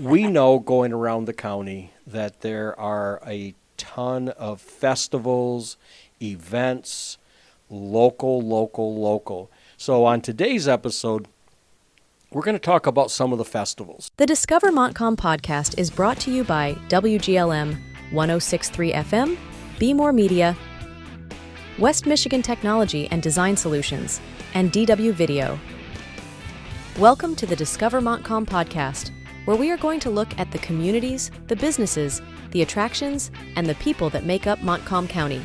We know going around the county that there are a ton of festivals, events, local. So on today's episode, we're going to talk about some of the festivals. The Discover Montcalm podcast is brought to you by WGLM 1063 FM, Be More Media, West Michigan Technology and Design Solutions, and DW Video. Welcome to the Discover Montcalm podcast, where we are going to look at the communities, the businesses, the attractions, and the people that make up Montcalm County.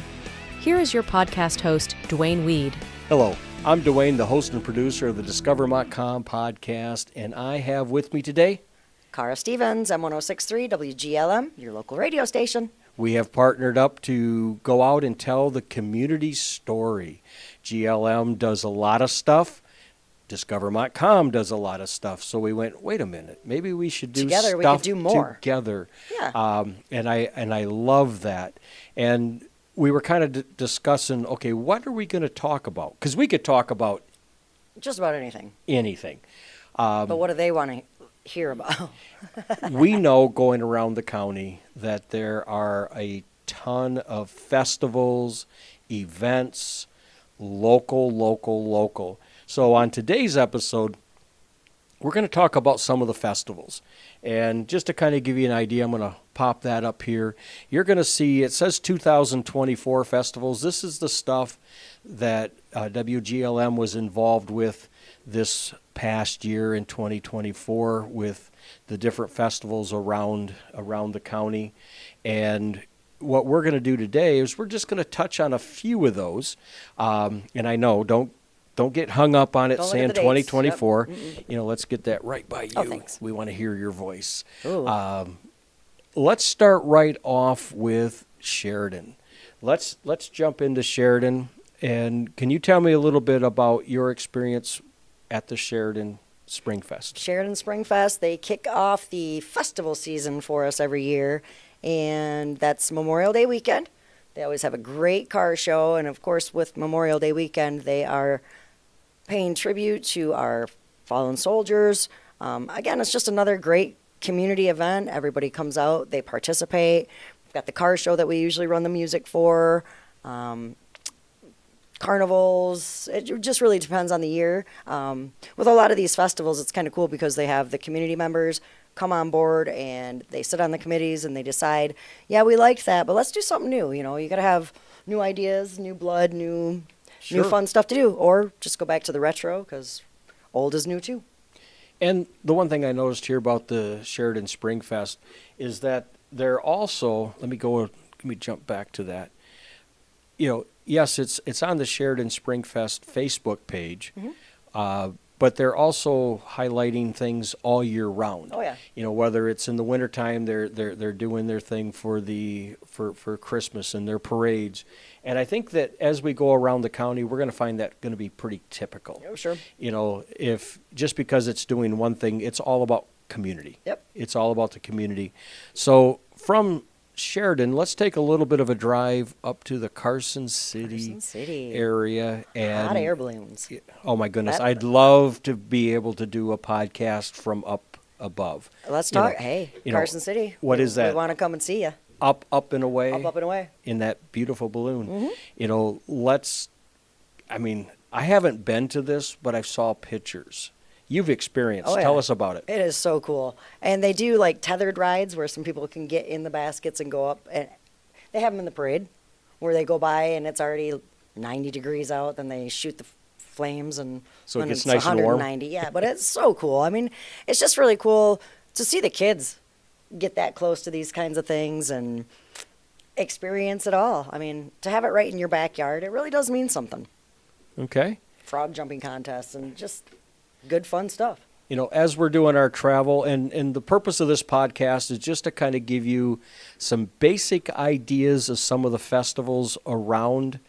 Here is your podcast host, Dwayne Weed. Hello, I'm Dwayne, the host and producer of the Discover Montcalm podcast, and I have with me today Cara Stevens, M1063 WGLM, your local radio station. we have partnered up to go out and tell the community story. GLM does a lot of stuff. Discover Montcalm does a lot of stuff. So we went, wait a minute, maybe we should do Together, stuff we could do more. together. Yeah. And I love that. And we were kind of discussing, okay, what are we going to talk about? Because we could talk about Just about anything. anything. But what do they want to hear about? We know going around the county that there are a ton of festivals, events, local. So on today's episode, we're going to talk about some of the festivals. And just to kind of give you an idea, I'm going to pop that up here. You're going to see, it says 2024 festivals. This is the stuff that WGLM was involved with this past year in 2024 with the different festivals around the county. And what we're going to do today is we're just going to touch on a few of those. And I know, don't get hung up on it Don't look saying at the dates. 2024. Yep. You know, let's get that right by you. Oh, thanks. We want to hear your voice. Ooh. Let's start right off with Sheridan. Let's jump into Sheridan. And can you tell me a little bit about your experience at the Sheridan Springfest? Sheridan Springfest, they kick off the festival season for us every year, and that's Memorial Day weekend. They always have a great car show, and of course with Memorial Day weekend, they are paying tribute to our fallen soldiers. Again, it's just another great community event. Everybody comes out, they participate. We've got the car show that we usually run the music for. Carnivals, it just really depends on the year. With a lot of these festivals, it's kind of cool because they have the community members come on board and they sit on the committees and they decide, yeah, we liked that, but let's do something new. You know, you got to have new ideas, new blood, new fun stuff to do, or just go back to the retro because old is new too. And the one thing I noticed here about the Sheridan Springfest is that they're also, let me jump back to that. You know, yes, it's on the Sheridan Springfest Facebook page, but they're also highlighting things all year round. Oh yeah. You know, whether it's in the wintertime, they're doing their thing for Christmas and their parades. And I think that as we go around the county, we're going to find that going to be pretty typical. Oh, sure. You know, if just because it's doing one thing, it's all about community. Yep. It's all about the community. So Sheridan, let's take a little bit of a drive up to the Carson City area. And hot air balloons. Oh my goodness, I'd love to be able to do a podcast from up above. Let's talk. Hey, Carson City. What is that? We want to come and see you. Up and away. Up and away. In that beautiful balloon. Mm-hmm. You know, I haven't been to this, but I saw pictures. You've experienced. Oh, yeah. Tell us about it. It is so cool. And they do like tethered rides where some people can get in the baskets and go up. And they have them in the parade where they go by and it's already 90 degrees out. Then they shoot the flames and so it gets it's nice and warm. 190. Yeah, but it's so cool. I mean, it's just really cool to see the kids get that close to these kinds of things and experience it all. I mean, to have it right in your backyard, it really does mean something. Okay. Frog jumping contests and just good fun stuff. You know, as we're doing our travel, and the purpose of this podcast is just to kind of give you some basic ideas of some of the festivals around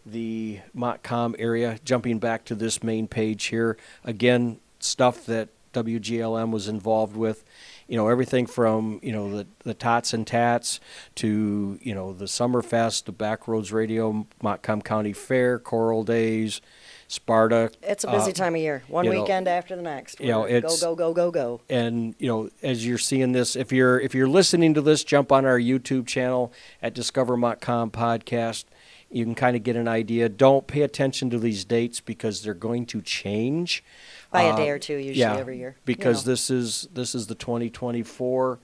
the Montcalm area. Jumping back to this main page here, again, stuff that WGLM was involved with. You know, everything from, you know, the Tots and Tats to, you know, the Summerfest, the Backroads Radio, Montcalm County Fair, Choral Days, Sparta. It's a busy time of year. One weekend after the next. Go. And as you're seeing this, if you're listening to this, jump on our YouTube channel at Discover Montcalm Podcast. You can kind of get an idea. Don't pay attention to these dates because they're going to change by a day or two usually every year. Because this is the 2024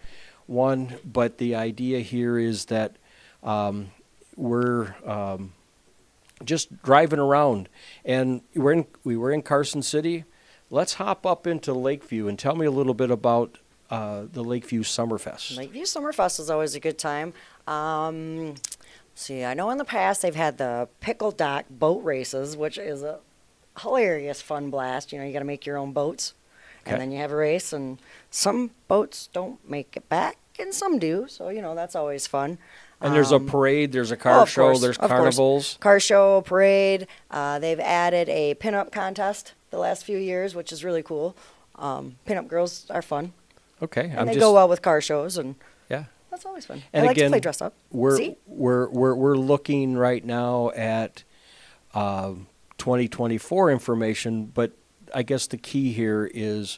one, but the idea here is that we're just driving around, and we were in Carson City. Let's hop up into Lakeview and tell me a little bit about the Lakeview Summerfest. Lakeview Summerfest is always a good time. See, I know in the past they've had the Pickle Dock boat races, which is a hilarious fun blast. You got to make your own boats, and then you have a race, and some boats don't make it back, and some do, so that's always fun. And there's a parade, there's a car show, there's carnivals. Car show, parade. They've added a pinup contest the last few years, which is really cool. Pinup girls are fun. Okay, and they go well with car shows, and yeah, that's always fun. And I like again, to play dress up. We're looking right now at 2024 information, but I guess the key here is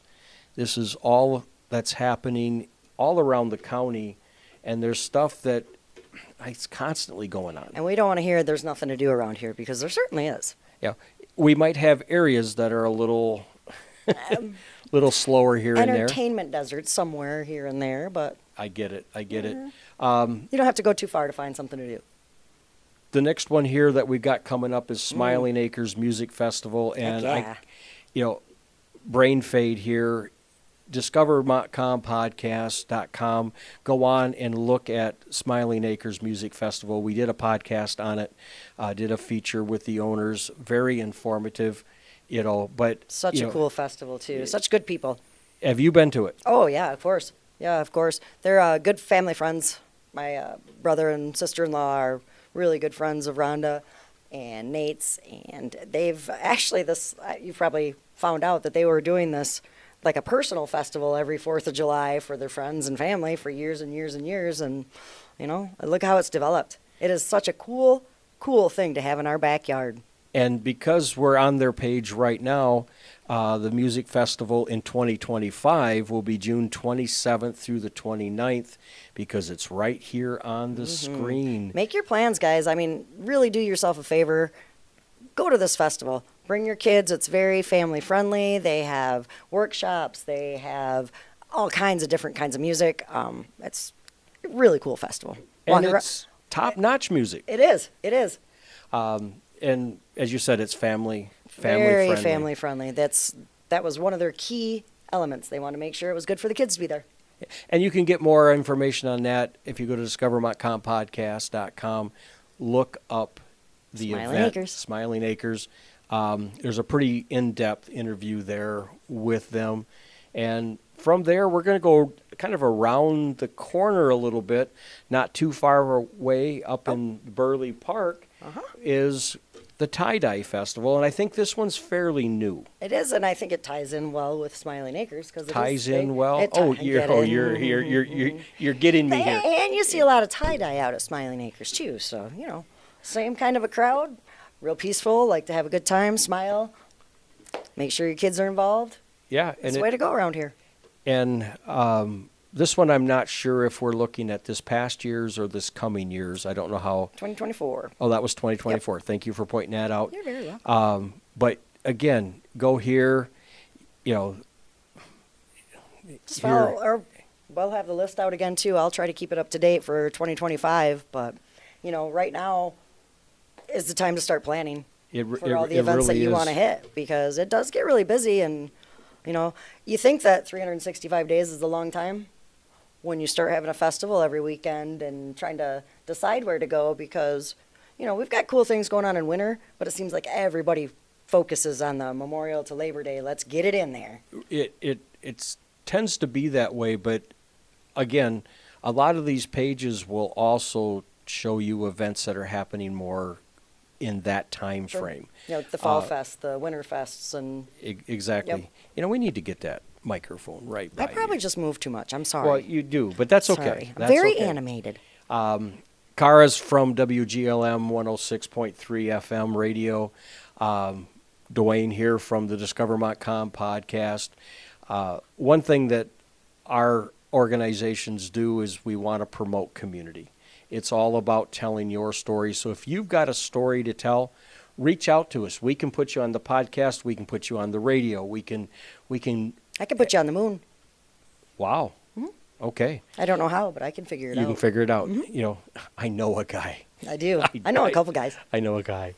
this is all that's happening all around the county, and there's stuff that it's constantly going on. And we don't want to hear there's nothing to do around here, because there certainly is. Yeah, we might have areas that are a little little slower here and there. Entertainment desert somewhere here and there, but I get it. You don't have to go too far to find something to do. The next one here that we got coming up is Smiling Acres Music Festival, and brain fade here. DiscoverMontcalmPodcast.com. Go on and look at Smiling Acres Music Festival. We did a podcast on it, did a feature with the owners. Very informative, but such a cool festival too. Such good people. Have you been to it? Oh yeah, of course. Yeah, of course. They're good family friends. My brother and sister-in-law are really good friends of Rhonda and Nate's, and they've actually you probably found out that they were doing this like a personal festival every 4th of July for their friends and family for years and years and years. And, look how it's developed. It is such a cool thing to have in our backyard. And because we're on their page right now, the music festival in 2025 will be June 27th through the 29th, because it's right here on the screen. Make your plans, guys. I mean, really do yourself a favor. Go to this festival. Bring your kids. It's very family friendly. They have workshops. They have all kinds of different kinds of music. It's a really cool festival. And it's top-notch music. It is. And as you said, it's family very friendly. Family friendly. That was one of their key elements. They want to make sure it was good for the kids to be there. And you can get more information on that if you go to DiscoverMontcalmPodcast.com. Look up the event, Smiling Acres. There's a pretty in-depth interview there with them. And from there, we're going to go kind of around the corner a little bit, not too far away up in Burley Park, is the Tie-Dye Festival. And I think this one's fairly new. It is, and I think it ties in well with Smiling Acres. You're getting me here. And you see a lot of tie-dye out at Smiling Acres, too. So, same kind of a crowd. Real peaceful, like to have a good time, smile, make sure your kids are involved. Yeah. It's the way to go around here. And this one, I'm not sure if we're looking at this past year's or this coming year's. I don't know how. 2024. Oh, that was 2024. Yep. Thank you for pointing that out. You're very welcome. But again, go here, Just follow, or we'll have the list out again, too. I'll try to keep it up to date for 2025. But, right now is the time to start planning for all the events that you want to hit, because it does get really busy. And, you think that 365 days is a long time when you start having a festival every weekend and trying to decide where to go, because, we've got cool things going on in winter, but it seems like everybody focuses on the Memorial to Labor Day. Let's get it in there. It tends to be that way, but again, a lot of these pages will also show you events that are happening more in that time frame. Like the Fall Fest, the Winter Fests, and exactly. Yep. We need to get that microphone right by I probably you. just moved too much. I'm sorry. Well, you do, but that's okay. Sorry. That's very okay. animated. Kara's from WGLM 106.3 FM radio. Dwayne here from the Discover Montcalm podcast. One thing that our organizations do is we want to promote community. It's all about telling your story. So if you've got a story to tell, reach out to us. We can put you on the podcast. We can put you on the radio. We can. I can put you on the moon. Wow. Okay. I don't know how, but I can figure it out. You can figure it out. You know, I know a guy. I do. I know a couple guys. I know a guy.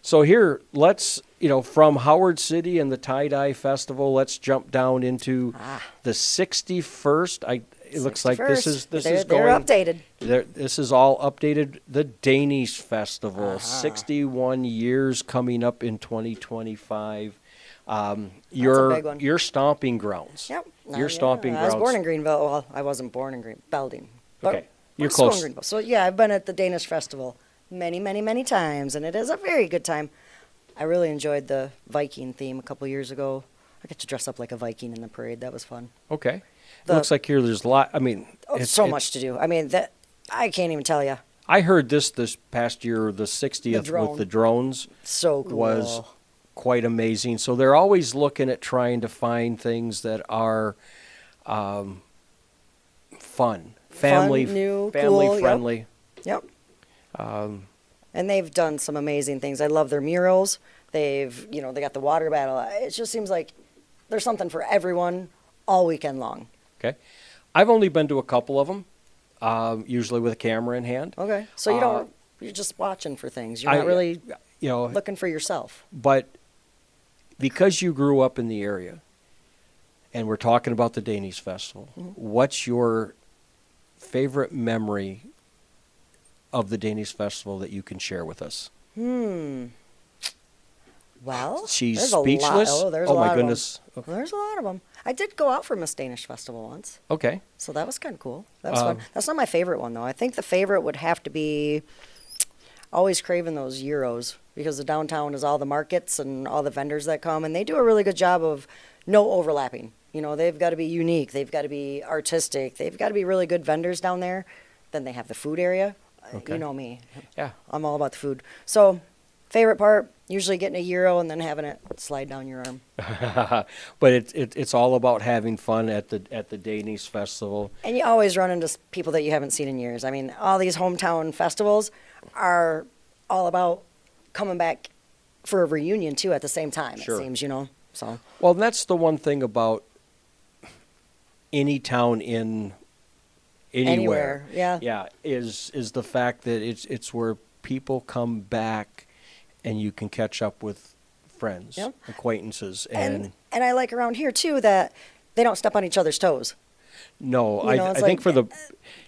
So here, let's, from Howard City and the Tie-Dye Festival, let's jump down into the 61st. It looks like this is they're going. updated. This is all updated. The Danish Festival, 61 years coming up in 2025. That's a big one. Your stomping grounds. Yep. Your stomping grounds. I was born in Greenville. Well, I wasn't born in Belding. Okay. You're I'm still in close. Greenville. So, yeah, I've been at the Danish Festival many, many, many times, and it is a very good time. I really enjoyed the Viking theme a couple years ago. I got to dress up like a Viking in the parade. That was fun. Okay. It looks like here there's a lot. I mean, it's so much to do. I mean, I can't even tell you. I heard this past year, the 60th with the drones. So cool. Was quite amazing. So they're always looking at trying to find things that are fun, new, family cool, friendly. Yep. And they've done some amazing things. I love their murals. They got the water battle. It just seems like there's something for everyone all weekend long. Okay. I've only been to a couple of them, usually with a camera in hand. Okay. So you're just watching for things. You're not really looking for yourself. But because you grew up in the area, and we're talking about the Danish Festival, what's your favorite memory of the Danish Festival that you can share with us? Well, she's there's speechless. There's oh a lot my of goodness! them. There's a lot of them. I did go out for Miss Danish Festival once. Okay. So that was kind of cool. That was fun. That's not my favorite one though. I think the favorite would have to be always craving those gyros, because the downtown is all the markets and all the vendors that come, and they do a really good job of no overlapping. They've got to be unique. They've got to be artistic. They've got to be really good vendors down there. Then they have the food area. Okay. You know me. Yeah. I'm all about the food. So, favorite part, usually getting a gyro and then having it slide down your arm. But it's all about having fun at the Danish Festival. And you always run into people that you haven't seen in years. I mean, all these hometown festivals are all about coming back for a reunion too at the same time. Sure. It seems, So. Well, that's the one thing about any town in anywhere. Yeah. Is the fact that it's where people come back and you can catch up with friends, acquaintances, and I like around here too that they don't step on each other's toes. No, I think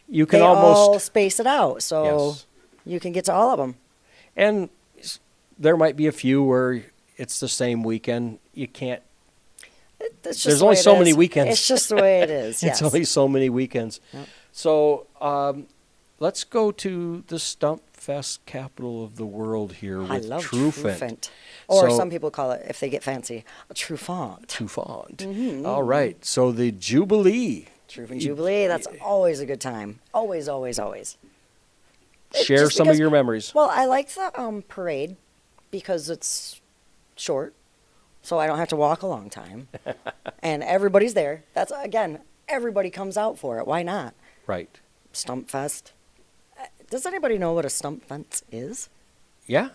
you can they almost all space it out, so yes. You can get to all of them. And there might be a few where it's the same weekend. You can't. There's only so many weekends. It's just the way it is. It's only so many weekends. Yep. So let's go to the Stump Fest capital of the world here with I love Trufant. Or So- some people call it, if they get fancy, a Trufant. Trufant. All right. So the Jubilee. Trufant Jubilee, that's always a good time. Always, always, always. Share some of your memories. Well, I like the parade because it's short, so I don't have to walk a long time. And everybody's there. That's, again, everybody comes out for it. Why not? Right. Stump Fest. Does anybody know what a stump fence is? Yeah.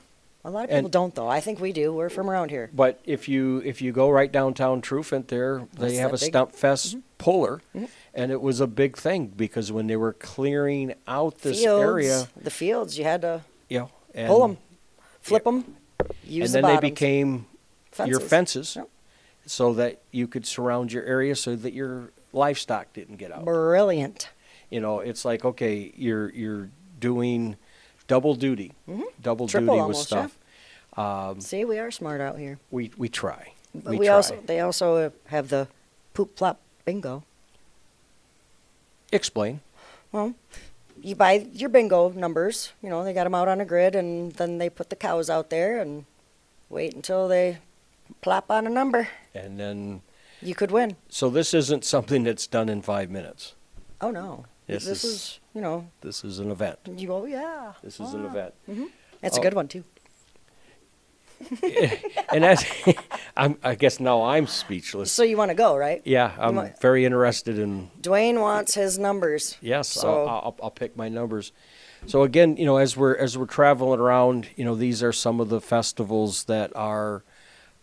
A lot of people don't, though. I think we do. We're from around here. But if you go right downtown Trufant there, they have a Stump Fest puller, and it was a big thing because when they were clearing out this area, the fields, you had to and, pull them, flip them, use and the then they bottoms. became your fences, Yep. so that you could surround your area so that your livestock didn't get out. Brilliant. It's like, okay, you're doing double duty, double Triple duty almost, with stuff. See, we are smart out here. We try. But we try. they also have the poop plop bingo. Explain. Well, you buy your bingo numbers. They got them out on a grid, and then they put the cows out there and wait until they plop on a number. And then You could win. So this isn't something that's done in 5 minutes. Oh no. This is This is an event. Oh yeah. This is an event. It's a good one too. And that's, I guess now I'm speechless. So you want to go, right? Yeah, I'm very interested in. Dwayne wants his numbers. Yes, So I'll pick my numbers. So again, as we're traveling around, these are some of the festivals that are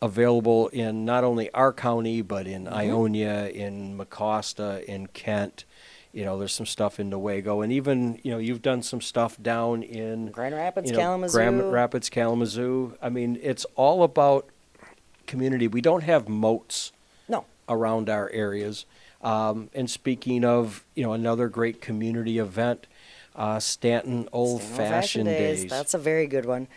available in not only our county but in Ionia, in Mecosta, in Kent. There's some stuff in Newaygo, and even you've done some stuff down in Grand Rapids, Kalamazoo. Grand Rapids, Kalamazoo. I mean, it's all about community. We don't have moats No. around our areas. And speaking of another great community event, Stanton Old Fashioned Days. That's a very good one.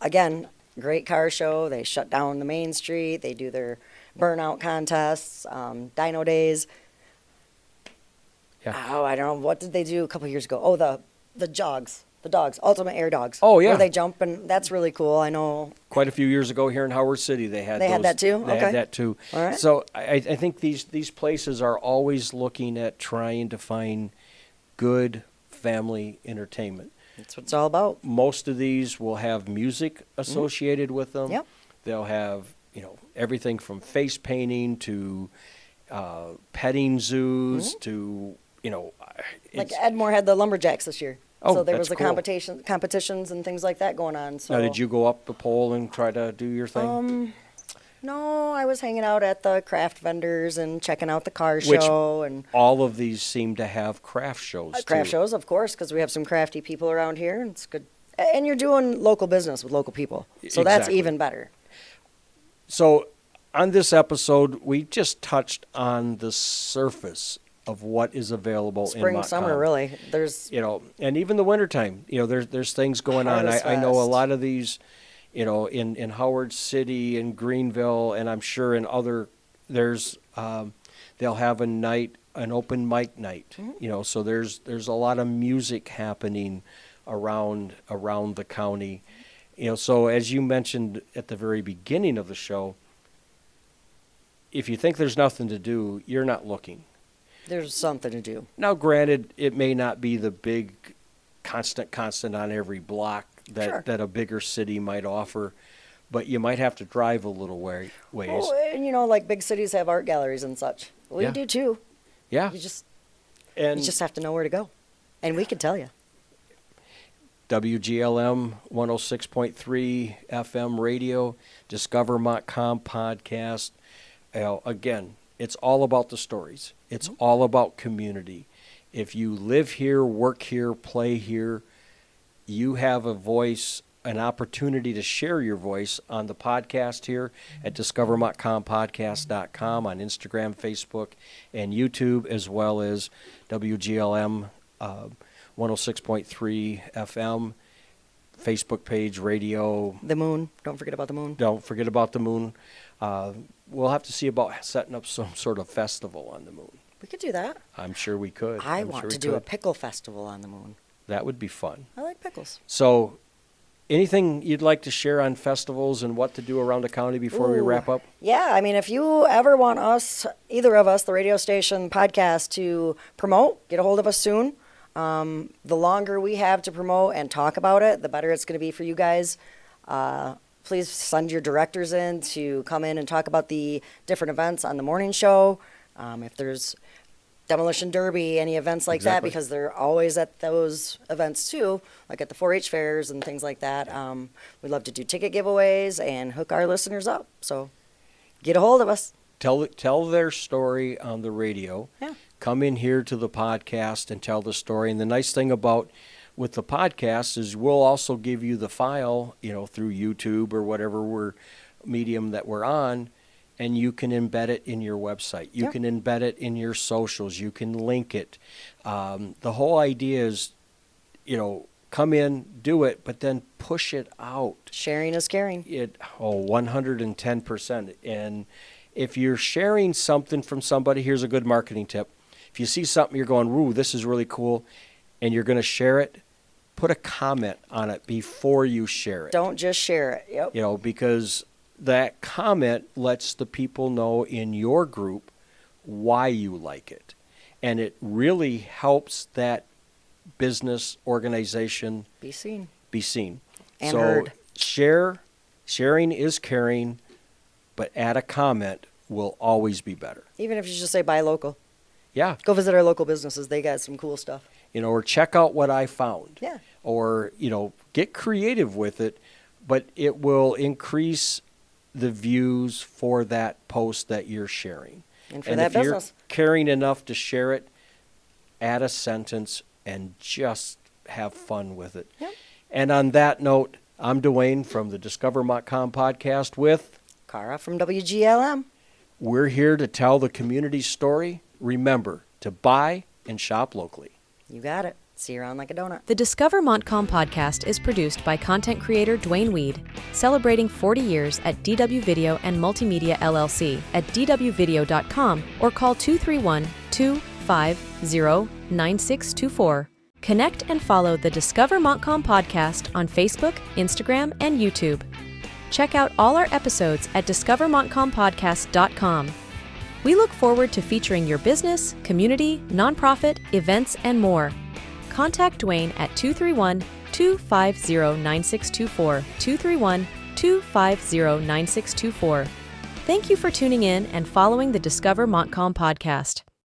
Again, great car show. They shut down the main street. They do their burnout contests, dyno days. Yeah. Oh, I don't know. What did they do a couple years ago? Oh, the dogs, ultimate air dogs. Oh, yeah. Where they jump, and that's really cool. I know. Quite a few years ago here in Howard City, they had that too? They Okay. had that too. All right. So I think these places are always looking at trying to find good family entertainment. That's what it's all about. Most of these will have music associated with them. Yep. They'll have everything from face painting to petting zoos to Like it's- Edmore had the lumberjacks this year. Oh, so there that's was the cool. competitions and things like that going on. So Now, did you go up the pole and try to do your thing? No, I was hanging out at the craft vendors and checking out the car Which show and all of these seem to have craft shows craft too. shows, of course, because we have some crafty people around here, and it's good. And you're doing local business with local people, so that's Exactly. even better. So on this episode, we just touched on the surface of what is available in Spring, Montcalm. summer, really. There's And even the wintertime, there's things going on. Harvest I know a Fest. lot of these, in Howard City and Greenville, and I'm sure in other, they'll have an open mic night, so there's a lot of music happening around the county. So as you mentioned at the very beginning of the show, if you think there's nothing to do, you're not looking. there's something to do. Now, granted, it may not be the big constant on every block Sure. that a bigger city might offer, but you might have to drive a little ways. Oh, and like big cities have art galleries and such. We Yeah. do too. Yeah, You just and have to know where to go, and we can tell you. WGLM 106.3 FM radio, Discover Montcalm podcast. Again, it's all about the stories. It's all about community. If you live here, work here, play here, you have a voice, an opportunity to share your voice on the podcast here at discovermontcalmpodcast.com, on Instagram, Facebook, and YouTube, as well as WGLM 106.3 FM, Facebook page, radio. The moon. Don't forget about the moon. Don't forget about the moon. We'll have to see about setting up some sort of festival on the moon. We could do that. I'm sure we could. I I'm want sure to we do a could. pickle festival on the moon. That would be fun. I like pickles. So, anything you'd like to share on festivals and what to do around the county before we Ooh. wrap up? Yeah, I mean, if you ever want us, either of us, the radio station, podcast, to promote, get a hold of us soon. The longer we have to promote and talk about it, the better it's going to be for you guys. Please send your directors in to come in and talk about the different events on the morning show. If there's Demolition Derby, any events like Exactly. that, because they're always at those events too, like at the 4-H fairs and things like that. We'd love to do ticket giveaways and hook our listeners up. So get a hold of us. Tell their story on the radio. Yeah. Come in here to the podcast and tell the story. And the nice thing about with the podcast is we'll also give you the file, through YouTube or whatever medium that we're on, and you can embed it in your website. You Yeah. can embed it in your socials. You can link it. The whole idea is, come in, do it, but then push it out. Sharing is caring. 110%. And if you're sharing something from somebody, here's a good marketing tip. If you see something you're going, ooh, this is really cool, and you're going to share it, put a comment on it before you share it. Don't just share it. Yep. Because that comment lets the people know in your group why you like it. And it really helps that business organization Be seen. be seen. And so heard. share, Sharing is caring, but add a comment will always be better. Even if you just say buy local. Yeah. Go visit our local businesses. They got some cool stuff. Or check out what I found. Yeah. Or, get creative with it, but it will increase the views for that post that you're sharing. And for that if you're business. caring enough to share it, add a sentence and just have fun with it. Yep. And on that note, I'm Dwayne from the Discover Montcalm podcast with Cara from WGLM. We're here to tell the community story. Remember to buy and shop locally. You got it. See you around like a donut. The Discover Montcalm podcast is produced by content creator Dwayne Weed, celebrating 40 years at DW Video and Multimedia LLC at dwvideo.com or call 231-250-9624. Connect and follow the Discover Montcalm podcast on Facebook, Instagram, and YouTube. Check out all our episodes at discovermontcalmpodcast.com. We look forward to featuring your business, community, nonprofit, events, and more. Contact Dwayne at 231-250-9624, 231-250-9624. Thank you for tuning in and following the Discover Montcalm podcast.